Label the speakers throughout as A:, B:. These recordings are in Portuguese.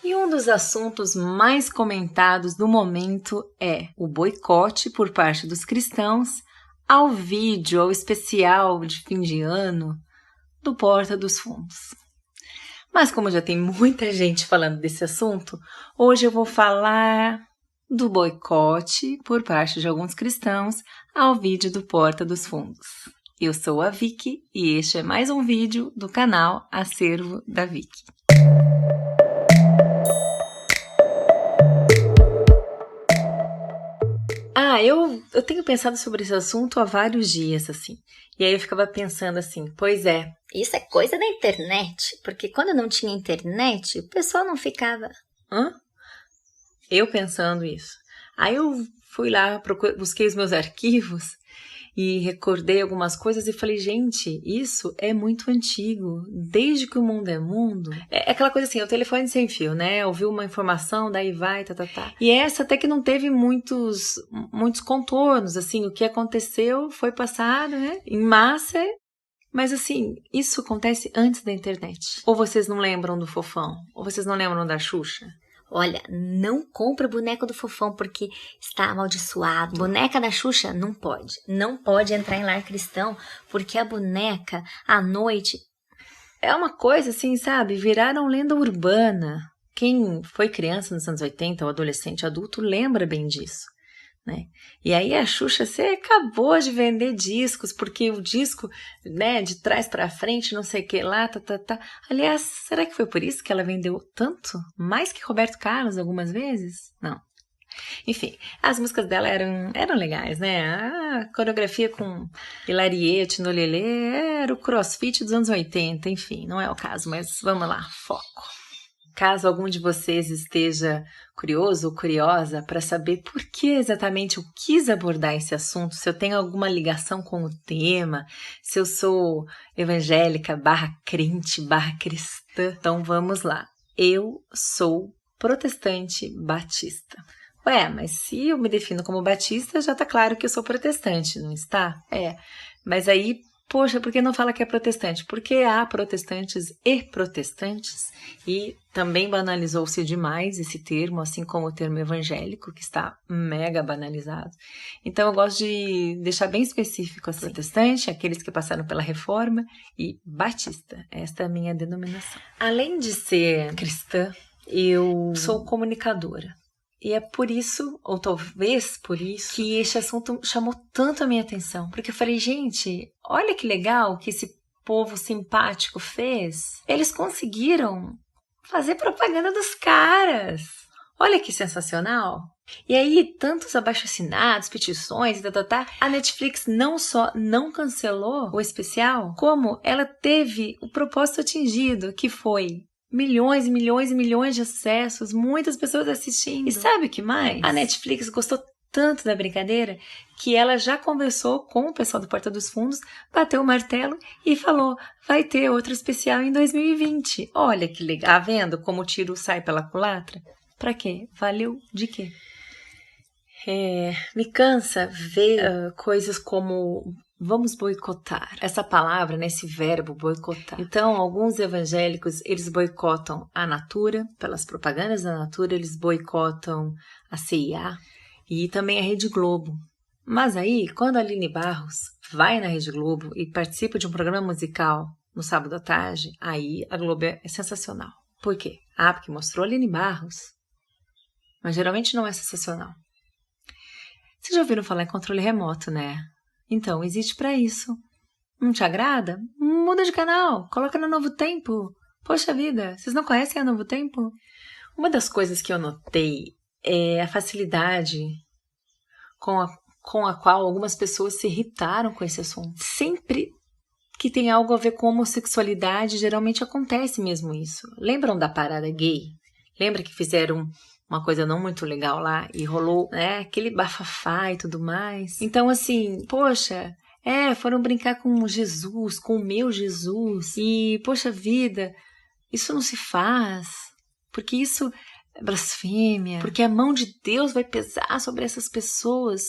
A: E um dos assuntos mais comentados do momento é o boicote por parte dos cristãos ao vídeo, ao especial de fim de ano do Porta dos Fundos. Mas como já tem muita gente falando desse assunto, hoje eu vou falar do boicote por parte de alguns cristãos ao vídeo do Porta dos Fundos. Eu sou a Vicky e este é mais um vídeo do canal Acervo da Vicky. Eu tenho pensado sobre esse assunto há vários dias, assim. E aí eu ficava pensando assim, pois é.
B: Isso é coisa da internet, porque quando não tinha internet, o pessoal não ficava...
A: Eu pensando isso. Aí eu fui lá, busquei os meus arquivos e recordei algumas coisas e falei, gente, isso é muito antigo, desde que o mundo é mundo. É aquela coisa assim, o telefone sem fio, né? Ouviu uma informação, daí vai, tá. E essa até que não teve muitos contornos, assim, o que aconteceu foi passado, né? Em massa. Mas assim, isso acontece antes da internet. Ou vocês não lembram do Fofão? Ou vocês não lembram da Xuxa?
B: Olha, não compra o boneco do Fofão porque está amaldiçoado. Boneca da Xuxa não pode. Não pode entrar em lar cristão porque a boneca, à noite...
A: É uma coisa assim, sabe? Viraram lenda urbana. Quem foi criança nos anos 80 ou adolescente, adulto, lembra bem disso, né? E aí a Xuxa, você acabou de vender discos, porque o disco, né, de trás para frente, não sei o que lá, tá. Aliás, será que foi por isso que ela vendeu tanto? Mais que Roberto Carlos algumas vezes? Não. Enfim, as músicas dela eram legais, né? A coreografia com Hilariete no Lelê era o crossfit dos anos 80, enfim, não é o caso, mas vamos lá, foco. Caso algum de vocês esteja curioso ou curiosa para saber por que exatamente eu quis abordar esse assunto, se eu tenho alguma ligação com o tema, se eu sou evangélica, /crente, /cristã, então vamos lá. Eu sou protestante batista. Ué, mas se eu me defino como batista, já tá claro que eu sou protestante, não está? Mas aí... Poxa, por que não fala que é protestante? Porque há protestantes e também banalizou-se demais esse termo, assim como o termo evangélico, que está mega banalizado. Então eu gosto de deixar bem específico assim, protestante, aqueles que passaram pela reforma, e batista, esta é a minha denominação. Além de ser cristã, eu sou comunicadora. E é por isso, ou talvez por isso, que este assunto chamou tanto a minha atenção. Porque eu falei, gente, olha que legal que esse povo simpático fez. Eles conseguiram fazer propaganda dos caras. Olha que sensacional. E aí, tantos abaixo-assinados, petições, a Netflix não só não cancelou o especial, como ela teve o propósito atingido, que foi... milhões e milhões e milhões de acessos, muitas pessoas assistindo. E sabe o que mais? A Netflix gostou tanto da brincadeira que ela já conversou com o pessoal do Porta dos Fundos, bateu o martelo e falou, vai ter outro especial em 2020. Olha que legal. Tá vendo como o tiro sai pela culatra? Pra quê? Valeu de quê? Me cansa ver coisas como... vamos boicotar. Essa palavra, né, esse verbo boicotar. Então, alguns evangélicos, eles boicotam a Natura, pelas propagandas da Natura, eles boicotam a CIA e também a Rede Globo. Mas aí, quando a Aline Barros vai na Rede Globo e participa de um programa musical no sábado à tarde, aí a Globo é sensacional. Por quê? Porque mostrou a Aline Barros. Mas geralmente não é sensacional. Vocês já ouviram falar em controle remoto, né? Então, existe para isso. Não te agrada? Muda de canal, coloca no Novo Tempo. Poxa vida, vocês não conhecem a Novo Tempo? Uma das coisas que eu notei é a facilidade com a qual algumas pessoas se irritaram com esse assunto. Sempre que tem algo a ver com homossexualidade, geralmente acontece mesmo isso. Lembram da parada gay? Lembra que fizeram uma coisa não muito legal lá e rolou, né, aquele bafafá e tudo mais? Então, assim, poxa, foram brincar com Jesus, com o meu Jesus. E, poxa vida, isso não se faz, porque isso é blasfêmia, porque a mão de Deus vai pesar sobre essas pessoas.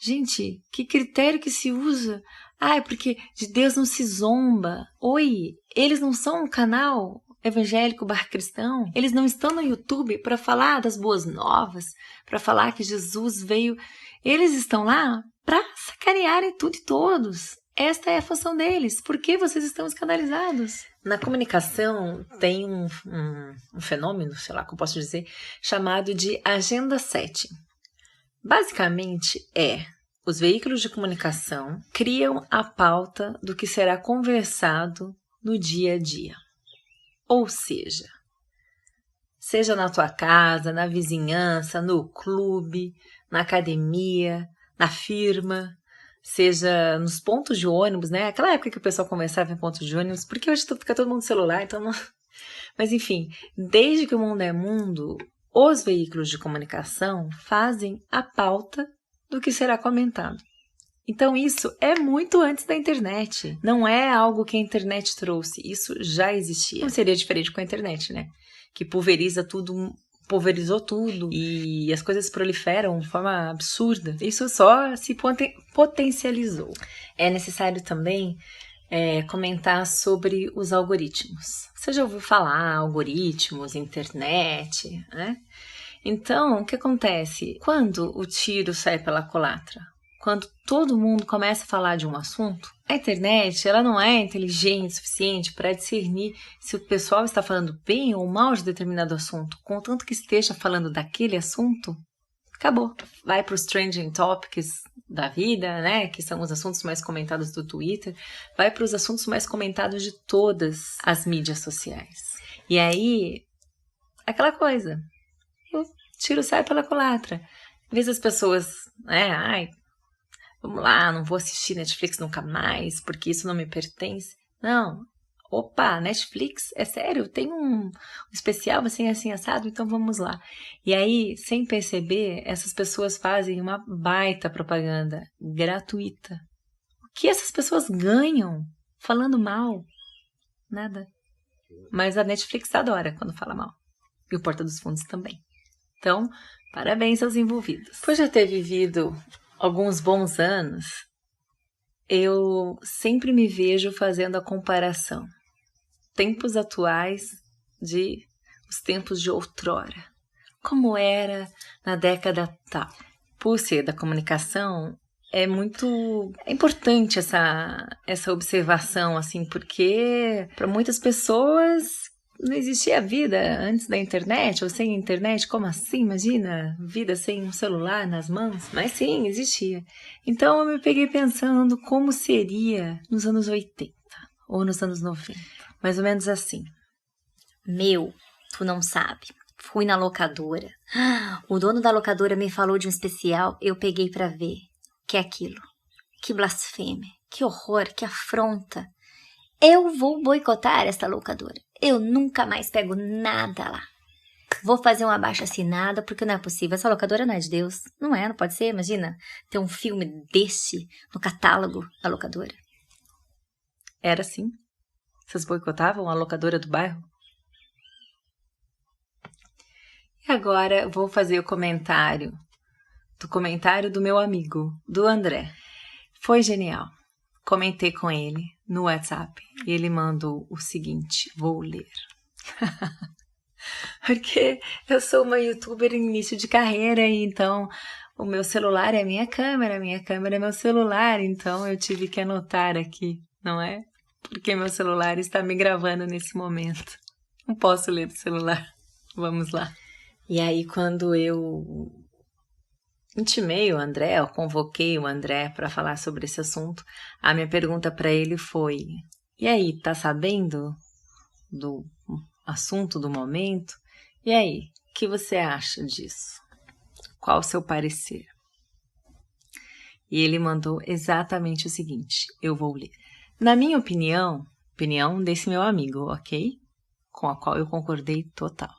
A: Gente, que critério que se usa? É porque de Deus não se zomba. Oi, eles não são um canal evangélico / cristão. Eles não estão no YouTube para falar das boas novas, para falar que Jesus veio. Eles estão lá para sacanearem tudo e todos. Esta é a função deles. Por que vocês estão escandalizados? Na comunicação tem um fenômeno, sei lá como posso dizer, chamado de agenda setting. Basicamente os veículos de comunicação criam a pauta do que será conversado no dia a dia. Ou seja na tua casa, na vizinhança, no clube, na academia, na firma, seja nos pontos de ônibus, né? Aquela época que o pessoal conversava em pontos de ônibus, porque hoje fica todo mundo no celular, então não... Mas enfim, desde que o mundo é mundo, os veículos de comunicação fazem a pauta do que será comentado. Então isso é muito antes da internet. Não é algo que a internet trouxe, isso já existia. Não seria diferente com a internet, né? Que pulverizou tudo e as coisas proliferam de forma absurda. Isso só se potencializou. É necessário também comentar sobre os algoritmos. Você já ouviu falar algoritmos, internet, né? Então, o que acontece? Quando o tiro sai pela culatra, quando todo mundo começa a falar de um assunto, a internet ela não é inteligente o suficiente para discernir se o pessoal está falando bem ou mal de determinado assunto. Contanto que esteja falando daquele assunto, acabou. Vai para os trending topics da vida, né? Que são os assuntos mais comentados do Twitter. Vai para os assuntos mais comentados de todas as mídias sociais. E aí, aquela coisa, o tiro sai pela culatra. Às vezes as pessoas, vamos lá, não vou assistir Netflix nunca mais, porque isso não me pertence. Não. Opa, Netflix, é sério? Tem um especial assim assado? Então vamos lá. E aí, sem perceber, essas pessoas fazem uma baita propaganda gratuita. O que essas pessoas ganham falando mal? Nada. Mas a Netflix adora quando fala mal. E o Porta dos Fundos também. Então, parabéns aos envolvidos. Por já ter vivido alguns bons anos, eu sempre me vejo fazendo a comparação. Tempos atuais de os tempos de outrora. Como era na década tal. Por ser da comunicação, é importante essa observação, assim, porque para muitas pessoas não existia vida antes da internet, ou sem internet. Como assim? Imagina, vida sem um celular nas mãos? Mas sim, existia. Então eu me peguei pensando como seria nos anos 80 ou nos anos 90. Mais ou menos assim.
B: Tu não sabe. Fui na locadora. O dono da locadora me falou de um especial, eu peguei pra ver. Que é aquilo? Que blasfêmia, que horror, que afronta. Eu vou boicotar esta locadora. Eu nunca mais pego nada lá. Vou fazer uma abaixo-assinada, porque não é possível. Essa locadora não é de Deus. Não pode ser. Imagina ter um filme desse no catálogo da locadora.
A: Era assim? Vocês boicotavam a locadora do bairro? E agora vou fazer o comentário do meu amigo, do André. Foi genial. Comentei com ele no WhatsApp e ele mandou o seguinte, vou ler. Porque eu sou uma youtuber em início de carreira e então o meu celular é a minha câmera é meu celular, então eu tive que anotar aqui, não é? Porque meu celular está me gravando nesse momento. Não posso ler do celular. Vamos lá. E aí quando eu intimei o André, eu convoquei o André para falar sobre esse assunto, a minha pergunta para ele foi: e aí, tá sabendo do assunto do momento? E aí, o que você acha disso? Qual o seu parecer? E ele mandou exatamente o seguinte, eu vou ler. Na minha opinião desse meu amigo, ok? Com a qual eu concordei total.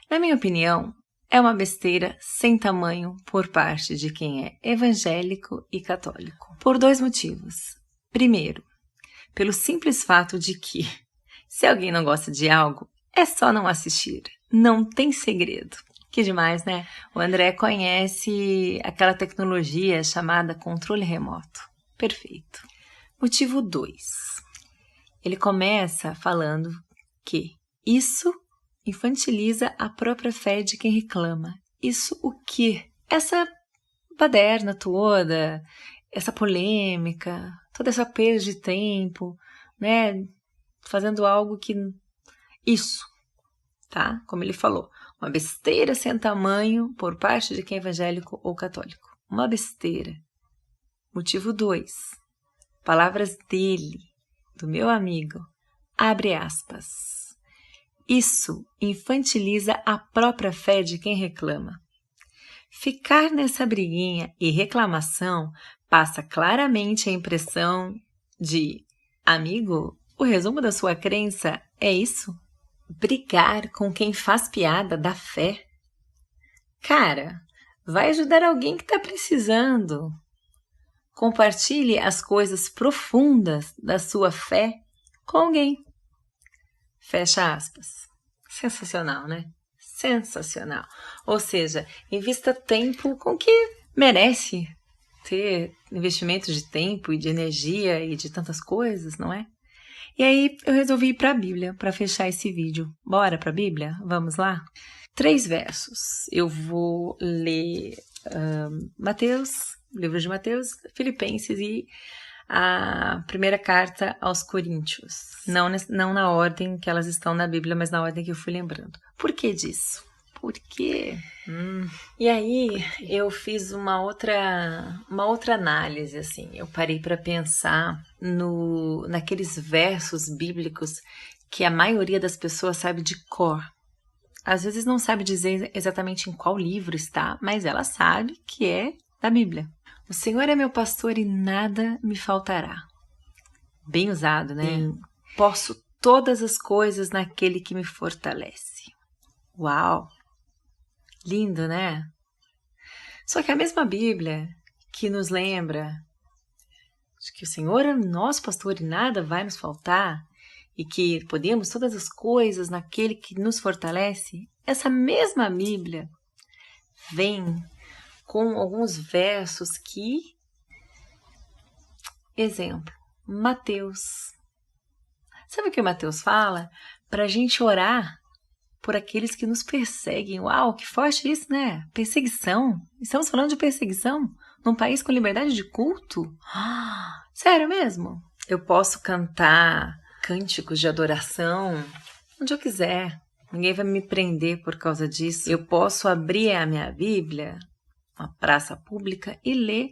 A: Na minha opinião, é uma besteira sem tamanho por parte de quem é evangélico e católico. Por 2 motivos. Primeiro, pelo simples fato de que, se alguém não gosta de algo, é só não assistir. Não tem segredo. Que demais, né? O André conhece aquela tecnologia chamada controle remoto. Perfeito. Motivo 2. Ele começa falando que Isso infantiliza a própria fé de quem reclama. Isso o quê? Essa baderna toda, essa polêmica, toda essa perda de tempo, né? Fazendo algo que... Isso, tá? Como ele falou, uma besteira sem tamanho por parte de quem é evangélico ou católico. Uma besteira. Motivo 2. Palavras dele, do meu amigo. Abre aspas. Isso infantiliza a própria fé de quem reclama. Ficar nessa briguinha e reclamação passa claramente a impressão de: amigo, o resumo da sua crença é isso? Brigar com quem faz piada da fé? Cara, vai ajudar alguém que está precisando. Compartilhe as coisas profundas da sua fé com alguém. Fecha aspas. Sensacional, né? Sensacional. Ou seja, invista tempo com que merece ter investimento de tempo e de energia e de tantas coisas, não é? E aí eu resolvi ir para a Bíblia para fechar esse vídeo. Bora para a Bíblia? Vamos lá? 3 versos. Eu vou ler Mateus, livro de Mateus, Filipenses e a primeira carta aos Coríntios. Não na ordem que elas estão na Bíblia, mas na ordem que eu fui lembrando. Por que disso? Por quê? E aí eu fiz uma outra análise, assim. Eu parei para pensar naqueles versos bíblicos que a maioria das pessoas sabe de cor. Às vezes não sabe dizer exatamente em qual livro está, mas ela sabe que é da Bíblia. O Senhor é meu pastor e nada me faltará. Bem usado, né? Posso todas as coisas naquele que me fortalece. Uau! Lindo, né? Só que a mesma Bíblia que nos lembra de que o Senhor é nosso pastor e nada vai nos faltar, e que podemos todas as coisas naquele que nos fortalece, essa mesma Bíblia vem com alguns versos que... Exemplo, Mateus. Sabe o que Mateus fala? Para a gente orar por aqueles que nos perseguem. Uau, que forte isso, né? Perseguição. Estamos falando de perseguição num país com liberdade de culto? Sério mesmo? Eu posso cantar cânticos de adoração onde eu quiser. Ninguém vai me prender por causa disso. Eu posso abrir a minha Bíblia, uma praça pública, e ler.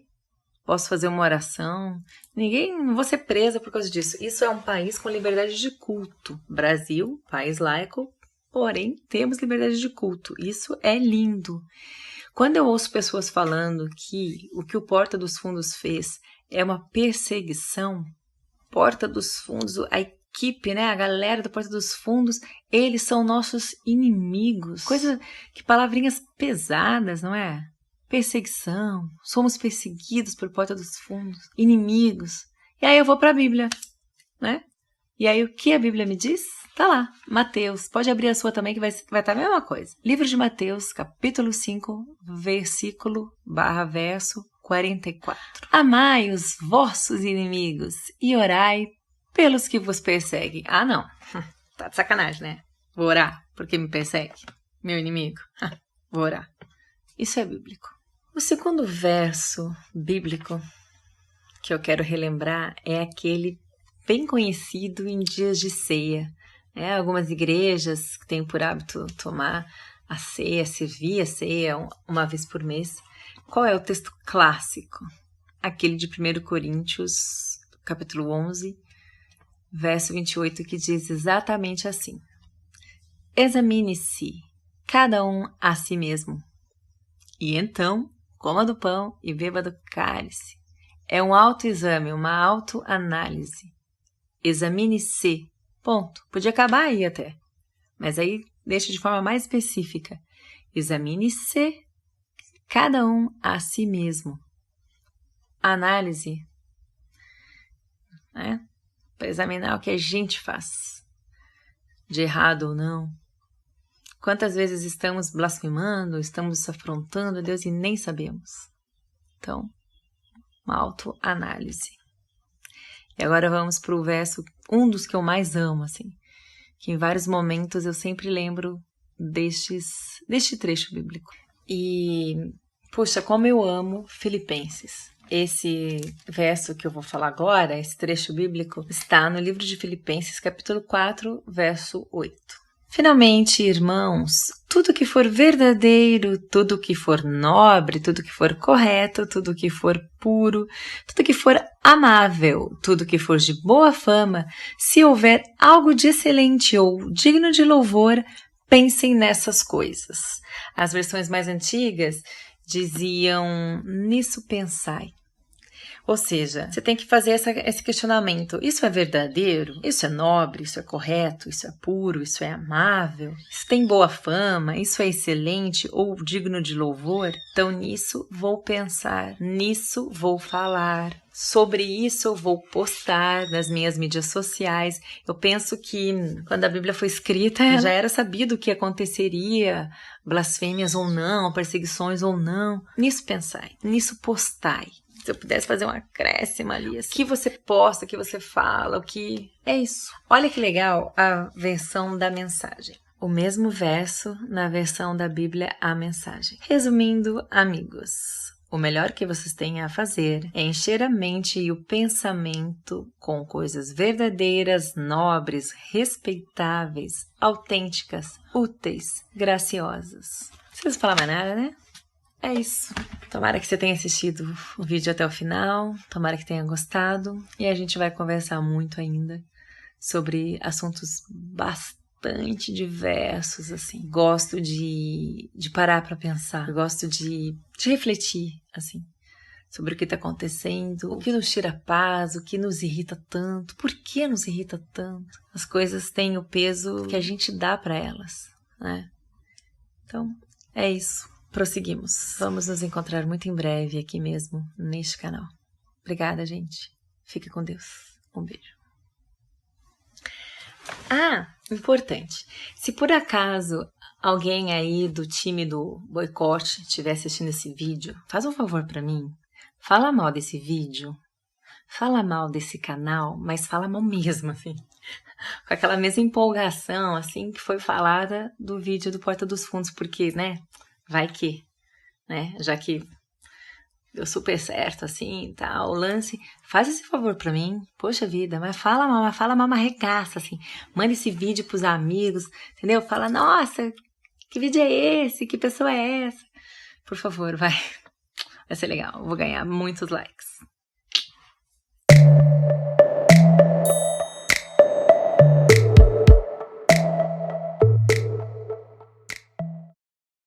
A: Posso fazer uma oração. Não vou ser presa por causa disso. Isso é um país com liberdade de culto. Brasil, país laico, porém temos liberdade de culto. Isso é lindo. Quando eu ouço pessoas falando que o que o Porta dos Fundos fez é uma perseguição, Porta dos Fundos, a equipe, né, a galera do Porta dos Fundos, eles são nossos inimigos. Que palavrinhas pesadas, não é? Perseguição, somos perseguidos por Porta dos Fundos, inimigos. E aí eu vou para a Bíblia, né? E aí o que a Bíblia me diz? Tá lá, Mateus. Pode abrir a sua também que vai estar a mesma coisa. Livro de Mateus, capítulo 5, versículo/verso 44. Amai os vossos inimigos e orai pelos que vos perseguem. Ah, não. Tá de sacanagem, né? Vou orar porque me persegue. Meu inimigo. Vou orar. Isso é bíblico. O segundo verso bíblico que eu quero relembrar é aquele bem conhecido em dias de ceia. Algumas igrejas que têm por hábito tomar a ceia, servir a ceia uma vez por mês. Qual é o texto clássico? Aquele de 1 Coríntios, capítulo 11, verso 28, que diz exatamente assim: examine-se cada um a si mesmo, e então coma do pão e beba do cálice. É um autoexame, uma autoanálise. Examine-se. Ponto. Podia acabar aí até. Mas aí deixa de forma mais específica. Examine-se cada um a si mesmo. Análise, né? Para examinar o que a gente faz, de errado ou não. Quantas vezes estamos blasfemando, estamos afrontando a Deus e nem sabemos. Então, uma autoanálise. E agora vamos para o verso, um dos que eu mais amo, assim, que em vários momentos eu sempre lembro deste trecho bíblico. E, puxa, como eu amo Filipenses. Esse verso que eu vou falar agora, esse trecho bíblico, está no livro de Filipenses, capítulo 4, verso 8. Finalmente, irmãos, tudo que for verdadeiro, tudo que for nobre, tudo que for correto, tudo que for puro, tudo que for amável, tudo que for de boa fama, se houver algo de excelente ou digno de louvor, pensem nessas coisas. As versões mais antigas diziam, nisso pensai. Ou seja, você tem que fazer esse questionamento. Isso é verdadeiro? Isso é nobre? Isso é correto? Isso é puro? Isso é amável? Isso tem boa fama? Isso é excelente ou digno de louvor? Então, nisso vou pensar, nisso vou falar. Sobre isso eu vou postar nas minhas mídias sociais. Eu penso que quando a Bíblia foi escrita, já era sabido o que aconteceria, blasfêmias ou não, perseguições ou não. Nisso pensai, nisso postai. Se eu pudesse fazer um acréscimo ali, assim, o que você posta, o que você fala, o que... É isso. Olha que legal a versão da mensagem. O mesmo verso na versão da Bíblia, a mensagem. Resumindo, amigos, o melhor que vocês têm a fazer é encher a mente e o pensamento com coisas verdadeiras, nobres, respeitáveis, autênticas, úteis, graciosas. Não preciso falar mais nada, né? É isso. Tomara que você tenha assistido o vídeo até o final, tomara que tenha gostado, e a gente vai conversar muito ainda sobre assuntos bastante diversos, assim. Gosto de parar para pensar, gosto de refletir, assim, sobre o que está acontecendo, o que nos tira a paz, o que nos irrita tanto, por que nos irrita tanto. As coisas têm o peso que a gente dá para elas, né? Então, é isso. Prosseguimos. Vamos nos encontrar muito em breve aqui mesmo, neste canal. Obrigada, gente. Fique com Deus. Um beijo. Importante. Se por acaso alguém aí do time do boicote estiver assistindo esse vídeo, faz um favor para mim. Fala mal desse vídeo. Fala mal desse canal, mas fala mal mesmo, assim. Com aquela mesma empolgação, assim, que foi falada do vídeo do Porta dos Fundos, porque, né? Vai que, né? Já que deu super certo, assim, tá? O lance, faz esse favor pra mim, poxa vida, mas fala mal, uma regaça, assim. Manda esse vídeo pros amigos, entendeu? Fala, nossa, que vídeo é esse? Que pessoa é essa? Por favor, vai ser legal, vou ganhar muitos likes.